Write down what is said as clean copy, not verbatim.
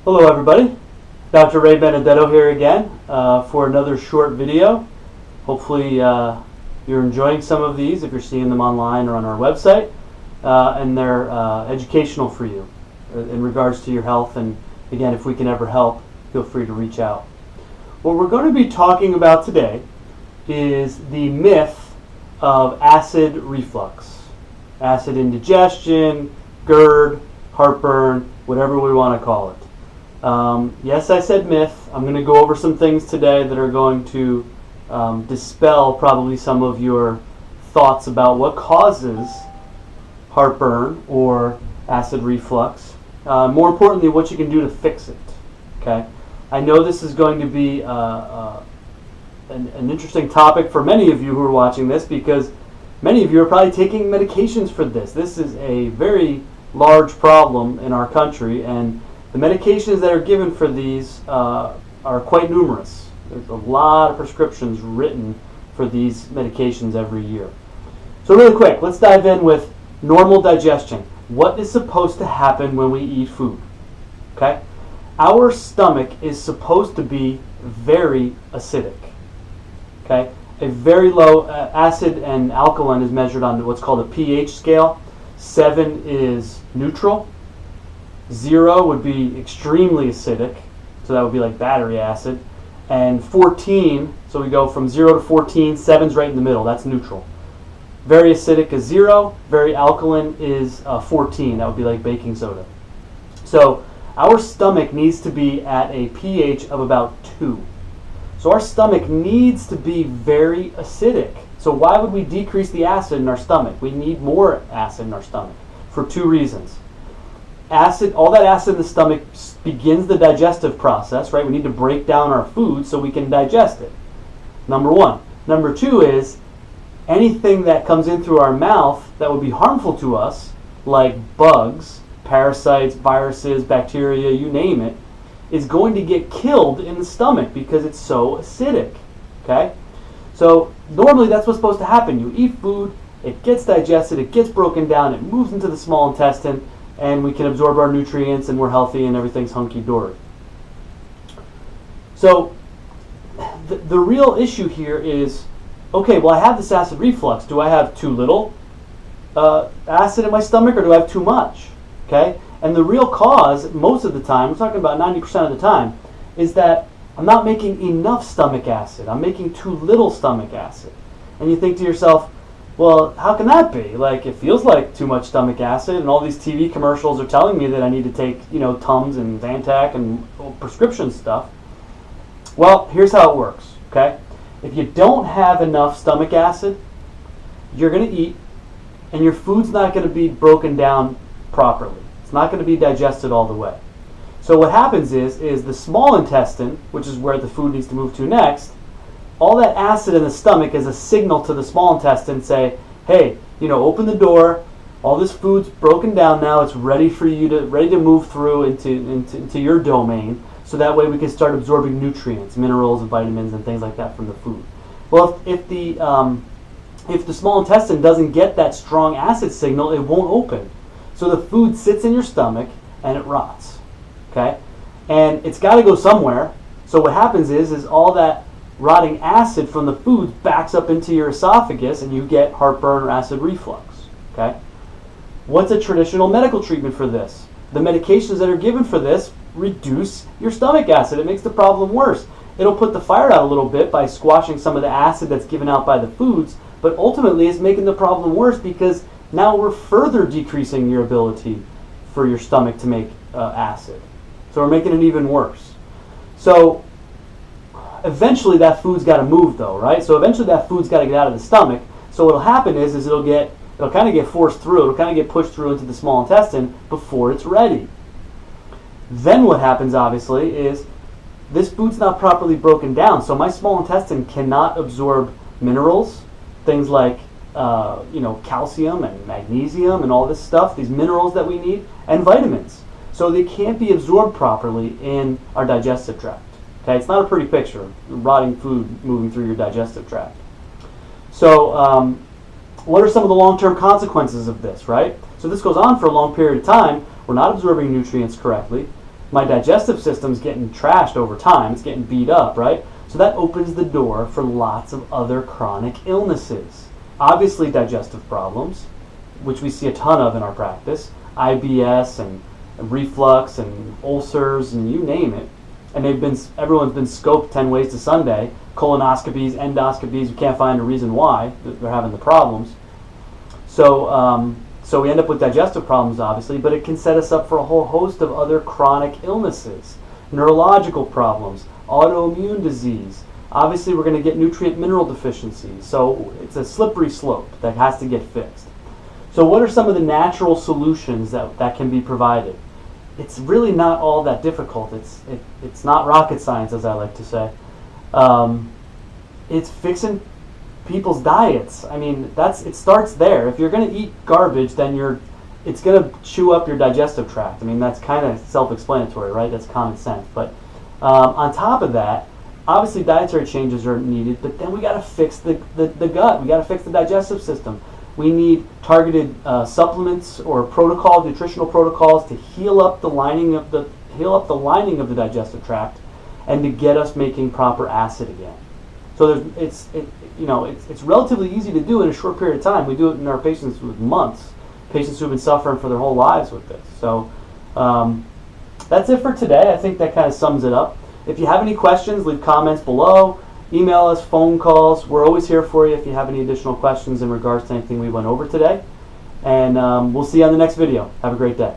Hello everybody, Dr. Benedetto here again for another short video. Hopefully you're enjoying some of these if you're seeing them online or on our website, and they're educational for you in regards to your health. And again, if we can ever help, feel free to reach out. What we're going to be talking about today is the myth of acid reflux, acid indigestion, GERD, heartburn, whatever we want to call it. Yes, I said myth. I'm going to go over some things today that are going to dispel probably some of your thoughts about what causes heartburn or acid reflux. More importantly, what you can do to fix it. Okay, I know this is going to be an interesting topic for many of you who are watching this, because many of you are probably taking medications for this. This is a very large problem in our country, and the medications that are given for these are quite numerous. There's a lot of prescriptions written for these medications every year. So really quick, let's dive in with normal digestion. What is supposed to happen when we eat food? Okay? Our stomach is supposed to be very acidic. Okay? A very low acid and alkaline is measured on what's called a pH scale. 7 is neutral. 0 would be extremely acidic, so that would be like battery acid. And 14, so we go from 0 to 14, 7's right in the middle, that's neutral. Very acidic is 0, very alkaline is 14, that would be like baking soda. So our stomach needs to be at a pH of about 2. So our stomach needs to be very acidic. So why would we decrease the acid in our stomach? We need more acid in our stomach for 2 reasons. Acid, all that acid in the stomach begins the digestive process, right? We need to break down our food so we can digest it. Number 1. Number 2 is anything that comes in through our mouth that would be harmful to us, like bugs, parasites, viruses, bacteria, you name it, is going to get killed in the stomach because it's so acidic. Okay? So normally that's what's supposed to happen. You eat food, it gets digested, it gets broken down, it moves into the small intestine, and we can absorb our nutrients and we're healthy and everything's hunky-dory. So the real issue here is, okay, well, I have this acid reflux. Do I have too little acid in my stomach, or do I have too much? Okay? And the real cause, most of the time, we're talking about 90% of the time, is that I'm not making enough stomach acid. I'm making too little stomach acid. And you think to yourself, well, how can that be? Like, it feels like too much stomach acid, and all these TV commercials are telling me that I need to take, Tums and Zantac and prescription stuff. Well, here's how it works, okay? If you don't have enough stomach acid, you're going to eat, and your food's not going to be broken down properly. It's not going to be digested all the way. So what happens is the small intestine, which is where the food needs to move to next, all that acid in the stomach is a signal to the small intestine, say, hey, open the door, all this food's broken down now, it's ready for you ready to move through into your domain, so that way we can start absorbing nutrients, minerals and vitamins and things like that from the food. Well, if the small intestine doesn't get that strong acid signal, it won't open. So the food sits in your stomach and it rots. Okay? And it's got to go somewhere. So what happens is all that rotting acid from the food backs up into your esophagus, and you get heartburn or acid reflux. Okay? What's a traditional medical treatment for this? The medications that are given for this reduce your stomach acid. It makes the problem worse. It'll put the fire out a little bit by squashing some of the acid that's given out by the foods, but ultimately it's making the problem worse, because now we're further decreasing your ability for your stomach to make acid. So we're making it even worse. So eventually that food's got to move, though, right? So eventually that food's got to get out of the stomach. So what'll happen is it'll kind of get forced through. It'll kind of get pushed through into the small intestine before it's ready. Then what happens, obviously, is this food's not properly broken down. So my small intestine cannot absorb minerals, things like calcium and magnesium and all this stuff, these minerals that we need, and vitamins. So they can't be absorbed properly in our digestive tract. Okay, it's not a pretty picture, rotting food moving through your digestive tract. So what are some of the long-term consequences of this, right? So this goes on for a long period of time. We're not absorbing nutrients correctly. my digestive system's getting trashed over time. It's getting beat up, right? So that opens the door for lots of other chronic illnesses. Obviously digestive problems, which we see a ton of in our practice, IBS and reflux and ulcers and you name it. And everyone's been scoped 10 ways to Sunday, colonoscopies, endoscopies, we can't find a reason why they're having the problems. So we end up with digestive problems, obviously, but it can set us up for a whole host of other chronic illnesses, neurological problems, autoimmune disease. Obviously, we're going to get nutrient mineral deficiencies, so it's a slippery slope that has to get fixed. So what are some of the natural solutions that can be provided? It's really not all that difficult. It's not rocket science, as I like to say. It's fixing people's diets. I mean, it starts there. If you're going to eat garbage, then it's going to chew up your digestive tract. I mean, that's kind of self-explanatory, right? That's common sense. But on top of that, obviously dietary changes are needed, but then we got to fix the gut. We got to fix the digestive system. We need targeted supplements or nutritional protocols to heal up the lining of the digestive tract, and to get us making proper acid again. So it's relatively easy to do in a short period of time. We do it in our patients with months, patients who've been suffering for their whole lives with this. So that's it for today. I think that kind of sums it up. If you have any questions, leave comments below. Email us, phone calls. We're always here for you if you have any additional questions in regards to anything we went over today. And we'll see you on the next video. Have a great day.